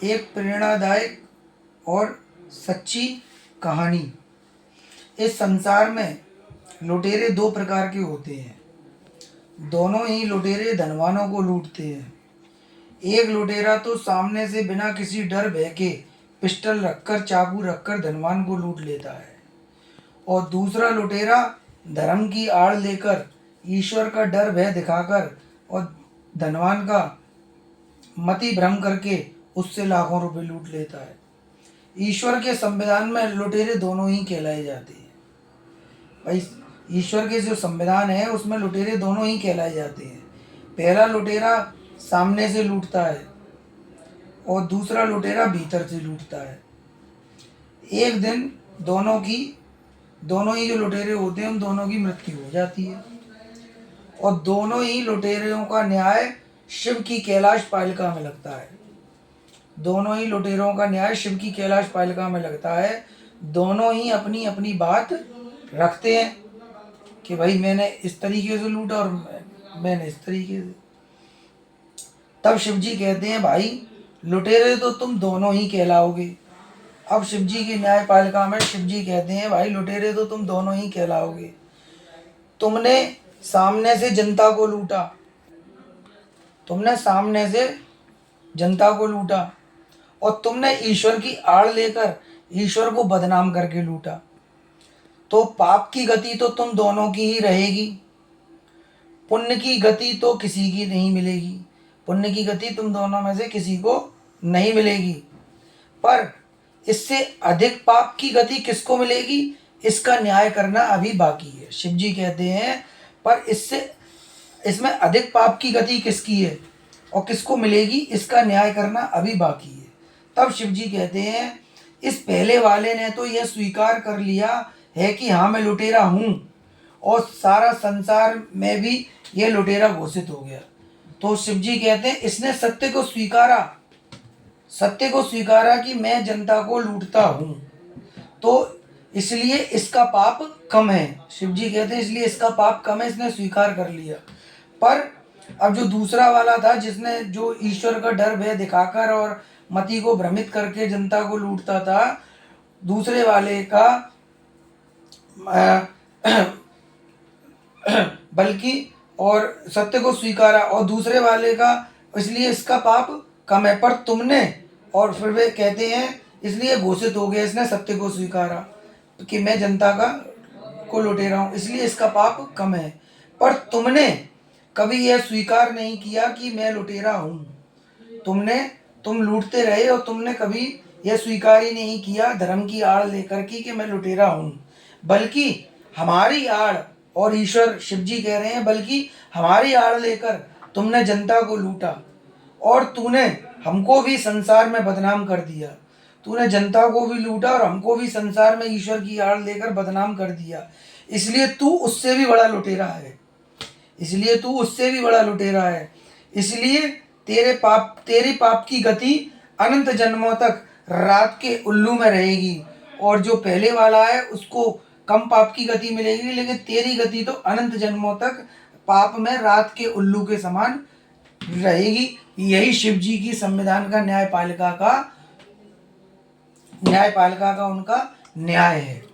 एक प्रेरणादायक और सच्ची कहानी। इस संसार में लुटेरे दो प्रकार के होते हैं। दोनों ही लुटेरे धनवानों को लूटते हैं। एक लुटेरा तो सामने से बिना किसी डर भय के पिस्टल रखकर, चाकू रखकर धनवान को लूट लेता है, और दूसरा लुटेरा धर्म की आड़ लेकर, ईश्वर का डर भय दिखाकर और धनवान का मति भ्रम करके उससे लाखों रुपए लूट लेता है। ईश्वर के संविधान में लुटेरे दोनों ही कहलाए जाते हैं। भाई, ईश्वर के जो संविधान है उसमें लुटेरे दोनों ही कहलाए जाते हैं। पहला लुटेरा सामने से लूटता है और दूसरा लुटेरा भीतर से लूटता है। एक दिन दोनों ही जो लुटेरे होते हैं उन दोनों की मृत्यु हो जाती है, और दोनों ही लुटेरों का न्याय शिव की कैलाश पालिका में लगता है। दोनों ही लुटेरों का न्याय शिव की कैलाश पालिका में लगता है। दोनों ही अपनी अपनी बात रखते हैं कि भाई मैंने इस तरीके से लूटा और मैंने इस तरीके से। तब शिव जी कहते हैं, भाई लुटेरे तो तुम दोनों ही कहलाओगे। अब शिव जी की न्याय पालिका में शिव जी कहते हैं, भाई लुटेरे तो तुम दोनों ही कहलाओगे। तुमने सामने से जनता को लूटा, तुमने सामने से जनता को लूटा, और तुमने ईश्वर की आड़ लेकर ईश्वर को बदनाम करके लूटा। तो पाप की गति तो तुम दोनों की ही रहेगी, पुण्य की गति तो किसी की नहीं मिलेगी। पुण्य की गति तुम दोनों में से किसी को नहीं मिलेगी। पर इससे अधिक पाप की गति किसको मिलेगी, इसका न्याय करना अभी बाकी है। शिव जी कहते हैं, पर इसमें अधिक पाप की गति किसकी है और किसको मिलेगी, इसका न्याय करना अभी बाकी है। तब शिव जी कहते हैं, इस पहले वाले ने तो यह स्वीकार कर लिया है कि हाँ मैं लुटेरा हूँ, और सारा संसार में भी यह लुटेरा घोषित हो गया। तो शिव जी कहते हैं, इसने सत्य को स्वीकारा कि मैं जनता को लूटता हूँ, तो इसलिए इसका पाप कम है। शिव जी कहते हैं इसलिए इसका पाप कम है, इसने स्वीकार कर लिया। पर अब जो दूसरा वाला था, जिसने जो ईश्वर का डर भय दिखाकर और मति को भ्रमित करके जनता को लूटता था, दूसरे वाले का बल्कि और सत्य को स्वीकारा और दूसरे वाले का, इसलिए इसका पाप कम है। पर तुमने, और फिर वे कहते हैं इसलिए घोषित हो गया, इसने सत्य को स्वीकारा कि मैं जनता को लुटे रहा हूँ, इसलिए इसका पाप कम है। पर तुमने कभी यह स्वीकार नहीं किया कि मैं लुटेरा हूँ। तुम लूटते रहे और तुमने कभी यह स्वीकार ही नहीं किया धर्म की आड़ लेकर कि मैं लुटेरा हूँ, बल्कि हमारी आड़, और ईश्वर शिव जी कह रहे हैं, बल्कि हमारी आड़ लेकर तुमने जनता को लूटा, और तूने हमको भी संसार में बदनाम कर दिया। तूने जनता को भी लूटा और हमको भी संसार में ईश्वर की आड़ लेकर बदनाम कर दिया। इसलिए तू उससे भी बड़ा लुटेरा है। इसलिए तेरे पाप की गति अनंत जन्मों तक रात के उल्लू में रहेगी, और जो पहले वाला है उसको कम पाप की गति मिलेगी, लेकिन तेरी गति तो अनंत जन्मों तक पाप में रात के उल्लू के समान रहेगी। यही शिव जी की संविधान का न्यायपालिका का उनका न्याय है।